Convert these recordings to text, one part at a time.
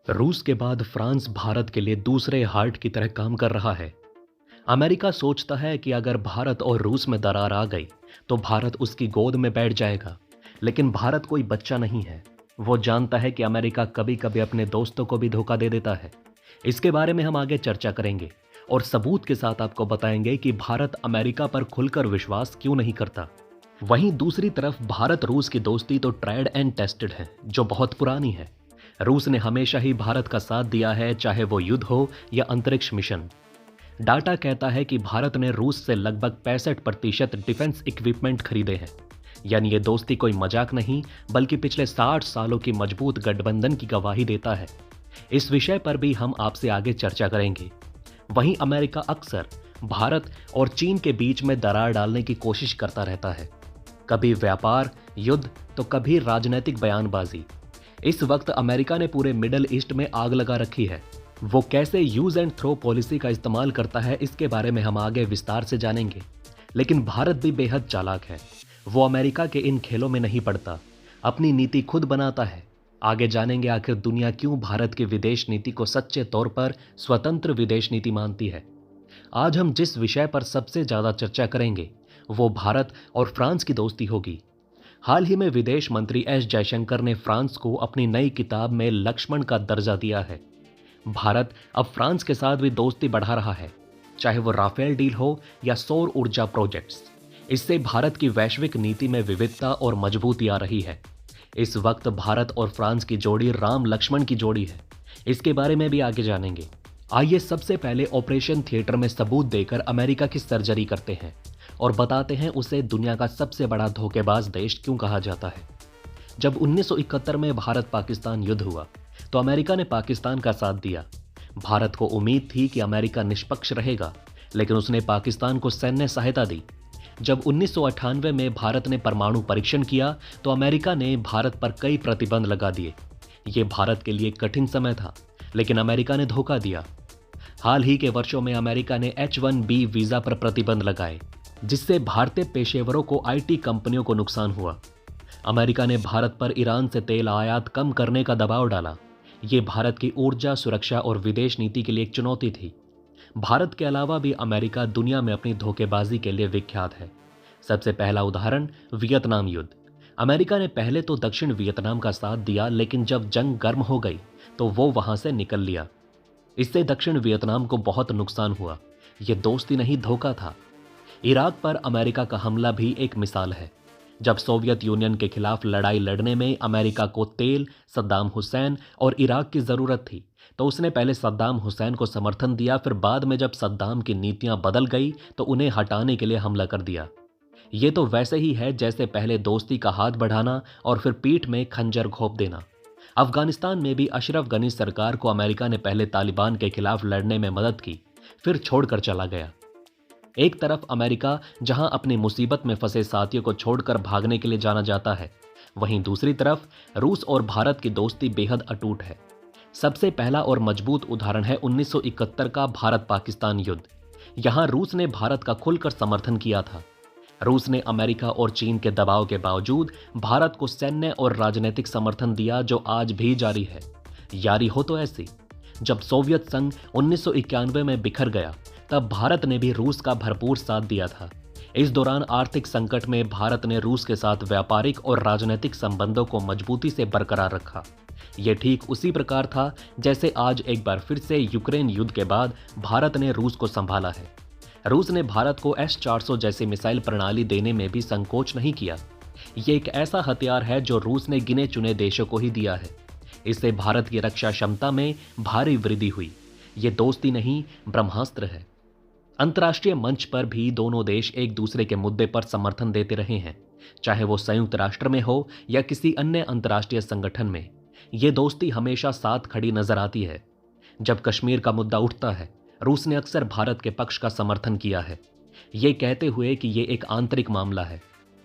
रूस के बाद फ्रांस भारत के लिए दूसरे हार्ट की तरह काम कर रहा है। अमेरिका सोचता है कि अगर भारत और रूस में दरार आ गई तो भारत उसकी गोद में बैठ जाएगा। लेकिन भारत कोई बच्चा नहीं है। वो जानता है कि अमेरिका कभी कभी अपने दोस्तों को भी धोखा दे देता है। इसके बारे में हम आगे चर्चा करेंगे और सबूत के साथ आपको बताएंगे कि भारत अमेरिका पर खुलकर विश्वास क्यों नहीं करता। वहीं दूसरी तरफ भारत रूस की दोस्ती तो ट्राइड एंड टेस्टेड है, जो बहुत पुरानी है। रूस ने हमेशा ही भारत का साथ दिया है, चाहे वो युद्ध हो या अंतरिक्ष मिशन। डाटा कहता है कि भारत ने रूस से लगभग 65% डिफेंस इक्विपमेंट खरीदे हैं। यानी ये दोस्ती कोई मजाक नहीं, बल्कि पिछले 60 सालों की मजबूत गठबंधन की गवाही देता है। इस विषय पर भी हम आपसे आगे चर्चा करेंगे। वहीं अमेरिका अक्सर भारत और चीन के बीच में दरार डालने की कोशिश करता रहता है। कभी व्यापार, युद्ध तो कभी राजनीतिक बयानबाजी। इस वक्त अमेरिका ने पूरे मिडिल ईस्ट में आग लगा रखी है। वो कैसे यूज एंड थ्रो पॉलिसी का इस्तेमाल करता है, इसके बारे में हम आगे विस्तार से जानेंगे। लेकिन भारत भी बेहद चालाक है। वो अमेरिका के इन खेलों में नहीं पड़ता, अपनी नीति खुद बनाता है। आगे जानेंगे आखिर दुनिया क्यों भारत की विदेश नीति को सच्चे तौर पर स्वतंत्र विदेश नीति मानती है। आज हम जिस विषय पर सबसे ज्यादा चर्चा करेंगे वो भारत और फ्रांस की दोस्ती होगी। हाल ही में विदेश मंत्री एस जयशंकर ने फ्रांस को अपनी नई किताब में लक्ष्मण का दर्जा दिया है। भारत अब फ्रांस के साथ भी दोस्ती बढ़ा रहा है, चाहे वो राफेल डील हो या सौर ऊर्जा प्रोजेक्ट्स। इससे भारत की वैश्विक नीति में विविधता और मजबूती आ रही है। इस वक्त भारत और फ्रांस की जोड़ी राम लक्ष्मण की जोड़ी है। इसके बारे में भी आगे जानेंगे। आइए सबसे पहले ऑपरेशन थिएटर में सबूत देकर अमेरिका की सर्जरी करते हैं और बताते हैं उसे दुनिया का सबसे बड़ा धोखेबाज देश क्यों कहा जाता है। जब 1971 में भारत पाकिस्तान युद्ध हुआ तो अमेरिका ने पाकिस्तान का साथ दिया। भारत को उम्मीद थी कि अमेरिका निष्पक्ष रहेगा, लेकिन उसने पाकिस्तान को सैन्य सहायता दी। जब 1998 में भारत ने परमाणु परीक्षण किया तो अमेरिका ने भारत पर कई प्रतिबंध लगा दिए। ये भारत के लिए कठिन समय था, लेकिन अमेरिका ने धोखा दिया। हाल ही के वर्षों में अमेरिका ने H-1B वीजा पर प्रतिबंध लगाए, जिससे भारतीय पेशेवरों को IT कंपनियों को नुकसान हुआ। अमेरिका ने भारत पर ईरान से तेल आयात कम करने का दबाव डाला। ये भारत की ऊर्जा सुरक्षा और विदेश नीति के लिए एक चुनौती थी। भारत के अलावा भी अमेरिका दुनिया में अपनी धोखेबाजी के लिए विख्यात है। सबसे पहला उदाहरण वियतनाम युद्ध। अमेरिका ने पहले तो दक्षिण वियतनाम का साथ दिया, लेकिन जब जंग गर्म हो गई तो वो वहां से निकल लिया। इससे दक्षिण वियतनाम को बहुत नुकसान हुआ। यह दोस्ती नहीं, धोखा था। इराक पर अमेरिका का हमला भी एक मिसाल है। जब सोवियत यूनियन के खिलाफ लड़ाई लड़ने में अमेरिका को तेल, सद्दाम हुसैन और इराक की जरूरत थी, तो उसने पहले सद्दाम हुसैन को समर्थन दिया, फिर बाद में जब सद्दाम की नीतियां बदल गई तो उन्हें हटाने के लिए हमला कर दिया। ये तो वैसे ही है जैसे पहले दोस्ती का हाथ बढ़ाना और फिर पीठ में खंजर घोंप देना। अफगानिस्तान में भी अशरफ गनी सरकार को अमेरिका ने पहले तालिबान के खिलाफ लड़ने में मदद की, फिर छोड़कर चला गया। एक तरफ अमेरिका जहां अपनी मुसीबत में फंसे साथियों को छोड़कर भागने के लिए जाना जाता है, वहीं दूसरी तरफ रूस और भारत की दोस्ती बेहद अटूट है। सबसे पहला और मजबूत उदाहरण है 1971 का भारत पाकिस्तान युद्ध। यहां रूस ने भारत का खुलकर समर्थन किया था। रूस ने अमेरिका और चीन के दबाव के बावजूद भारत को सैन्य और राजनीतिक समर्थन दिया, जो आज भी जारी है। यारी हो तो ऐसी। जब सोवियत संघ 1991 में बिखर गया तब भारत ने भी रूस का भरपूर साथ दिया था। इस दौरान आर्थिक संकट में भारत ने रूस के साथ व्यापारिक और राजनीतिक संबंधों को मजबूती से बरकरार रखा। यह ठीक उसी प्रकार था जैसे आज एक बार फिर से यूक्रेन युद्ध के बाद भारत ने रूस को संभाला है। रूस ने भारत को S-400 जैसी मिसाइल प्रणाली देने में भी संकोच नहीं किया। यह एक ऐसा हथियार है जो रूस ने गिने चुने देशों को ही दिया है। इससे भारत की रक्षा क्षमता में भारी वृद्धि हुई। यह दोस्ती नहीं, ब्रह्मास्त्र है। अंतर्राष्ट्रीय मंच पर भी दोनों देश एक दूसरे के मुद्दे पर समर्थन देते रहे हैं, चाहे वो संयुक्त राष्ट्र में हो या किसी अन्य अंतर्राष्ट्रीय संगठन में। ये दोस्ती हमेशा साथ खड़ी नजर आती है। जब कश्मीर का मुद्दा उठता है, रूस ने अक्सर भारत के पक्ष का समर्थन किया है, ये कहते हुए कि ये एक आंतरिक मामला है।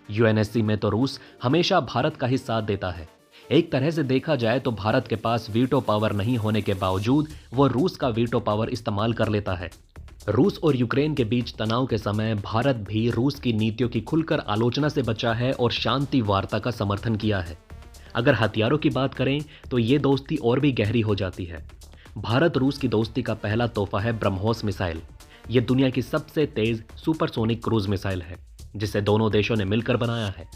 UNSC में तो रूस हमेशा भारत का ही साथ देता है। एक तरह से देखा जाए तो भारत के पास वीटो पावर नहीं होने के बावजूद वो रूस का वीटो पावर इस्तेमाल कर लेता है। रूस और यूक्रेन के बीच तनाव के समय भारत भी रूस की नीतियों की खुलकर आलोचना से बचा है और शांति वार्ता का समर्थन किया है। अगर हथियारों की बात करें तो ये दोस्ती और भी गहरी हो जाती है। भारत रूस की दोस्ती का पहला तोहफा है ब्रह्मोस मिसाइल। ये दुनिया की सबसे तेज सुपरसोनिक क्रूज मिसाइल है, जिसे दोनों देशों ने मिलकर बनाया है।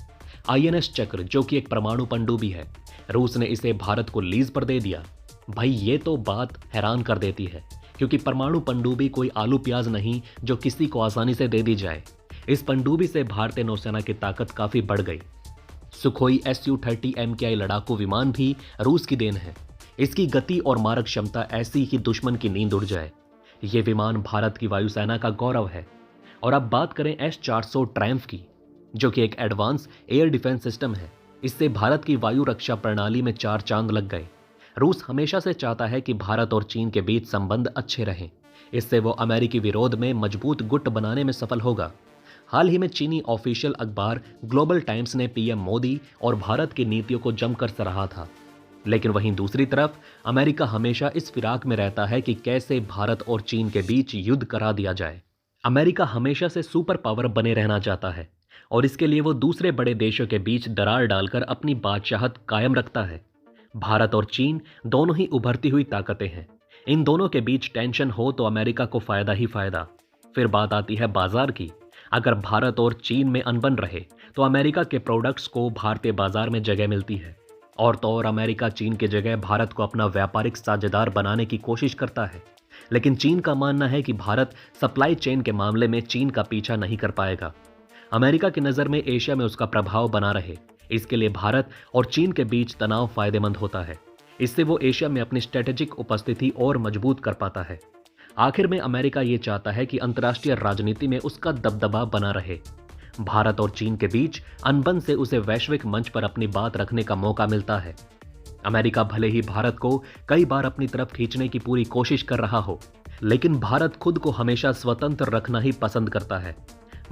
आईएनएस चक्र, जो कि एक परमाणु पनडुब्बी है, रूस ने इसे भारत को लीज पर दे दिया। भाई ये तो बात हैरान कर देती है, क्योंकि परमाणु पनडुब्बी कोई आलू प्याज नहीं जो किसी को आसानी से दे दी जाए। इस पनडुब्बी से भारतीय नौसेना की ताकत काफी बढ़ गई। सुखोई Su-30 MKI लड़ाकू विमान भी रूस की देन है। इसकी गति और मारक क्षमता ऐसी कि दुश्मन की नींद उड़ जाए। ये विमान भारत की वायुसेना का गौरव है। और अब बात करें S-400 ट्रायम्फ की, जो कि एक एडवांस एयर डिफेंस सिस्टम है। इससे भारत की वायु रक्षा प्रणाली में 4 चांद लग गए। रूस हमेशा से चाहता है कि भारत और चीन के बीच संबंध अच्छे रहें। इससे वो अमेरिकी विरोध में मजबूत गुट बनाने में सफल होगा। हाल ही में चीनी ऑफिशियल अखबार ग्लोबल टाइम्स ने पीएम मोदी और भारत की नीतियों को जमकर सराहा था। लेकिन वहीं दूसरी तरफ अमेरिका हमेशा इस फिराक में रहता है कि कैसे भारत और चीन के बीच युद्ध करा दिया जाए। अमेरिका हमेशा से सुपर पावर बने रहना चाहता है और इसके लिए वो दूसरे बड़े देशों के बीच दरार डालकर अपनी बादशाहत कायम रखता है। भारत और चीन दोनों ही उभरती हुई ताकतें हैं। इन दोनों के बीच टेंशन हो तो अमेरिका को फायदा ही फायदा। फिर बात आती है बाजार की। अगर भारत और चीन में अनबन रहे तो अमेरिका के प्रोडक्ट्स को भारतीय बाजार में जगह मिलती है। और तो और अमेरिका चीन की जगह भारत को अपना व्यापारिक साझेदार बनाने की कोशिश करता है। लेकिन चीन का मानना है कि भारत सप्लाई चेन के मामले में चीन का पीछा नहीं कर पाएगा। अमेरिका की नज़र में एशिया में उसका प्रभाव बना रहे, इसके लिए भारत और चीन के बीच तनाव फायदेमंद होता है। इससे वो एशिया में अपनी स्ट्रेटेजिक उपस्थिति और मजबूत कर पाता है। आखिर में अमेरिका ये चाहता है कि अंतर्राष्ट्रीय राजनीति में उसका दबदबा बना रहे। भारत और चीन के बीच अनबन से उसे वैश्विक मंच पर अपनी बात रखने का मौका मिलता है। अमेरिका भले ही भारत को कई बार अपनी तरफ खींचने की पूरी कोशिश कर रहा हो, लेकिन भारत खुद को हमेशा स्वतंत्र रखना ही पसंद करता है।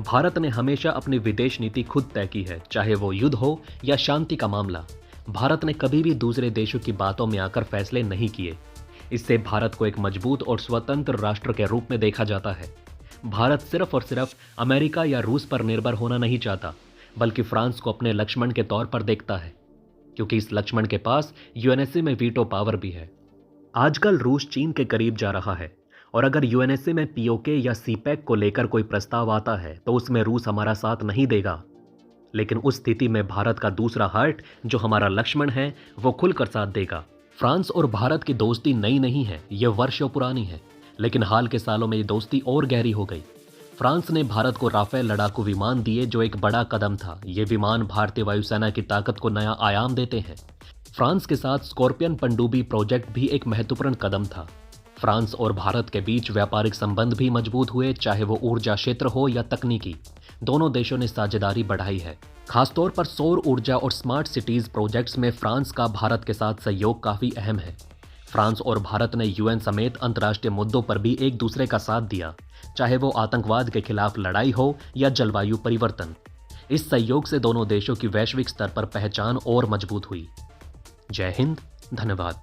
भारत ने हमेशा अपनी विदेश नीति खुद तय की है, चाहे वो युद्ध हो या शांति का मामला। भारत ने कभी भी दूसरे देशों की बातों में आकर फैसले नहीं किए। इससे भारत को एक मजबूत और स्वतंत्र राष्ट्र के रूप में देखा जाता है। भारत सिर्फ और सिर्फ अमेरिका या रूस पर निर्भर होना नहीं चाहता, बल्कि फ्रांस को अपने लक्ष्मण के तौर पर देखता है, क्योंकि इस लक्ष्मण के पास यूएनएससी में वीटो पावर भी है। आजकल रूस चीन के करीब जा रहा है और अगर यूएनएससी में पीओके या सीपैक को लेकर कोई प्रस्ताव आता है तो उसमें रूस हमारा साथ नहीं देगा। लेकिन उस स्थिति में भारत का दूसरा हार्ट, जो हमारा लक्ष्मण है, वो खुलकर साथ देगा। फ्रांस और भारत की दोस्ती नई नहीं है, ये वर्षों पुरानी है, लेकिन हाल के सालों में ये दोस्ती और गहरी हो गई। फ्रांस ने भारत को राफेल लड़ाकू विमान दिए, जो एक बड़ा कदम था। ये विमान भारतीय वायुसेना की ताकत को नया आयाम देते हैं। फ्रांस के साथ स्कॉर्पियन पनडुब्बी प्रोजेक्ट भी एक महत्वपूर्ण कदम था। फ्रांस और भारत के बीच व्यापारिक संबंध भी मजबूत हुए, चाहे वो ऊर्जा क्षेत्र हो या तकनीकी। दोनों देशों ने साझेदारी बढ़ाई है। खासतौर पर सौर ऊर्जा और स्मार्ट सिटीज प्रोजेक्ट्स में फ्रांस का भारत के साथ सहयोग काफी अहम है। फ्रांस और भारत ने यूएन समेत अंतर्राष्ट्रीय मुद्दों पर भी एक दूसरे का साथ दिया, चाहे वो आतंकवाद के खिलाफ लड़ाई हो या जलवायु परिवर्तन। इस सहयोग से दोनों देशों की वैश्विक स्तर पर पहचान और मजबूत हुई। जय हिंद, धन्यवाद।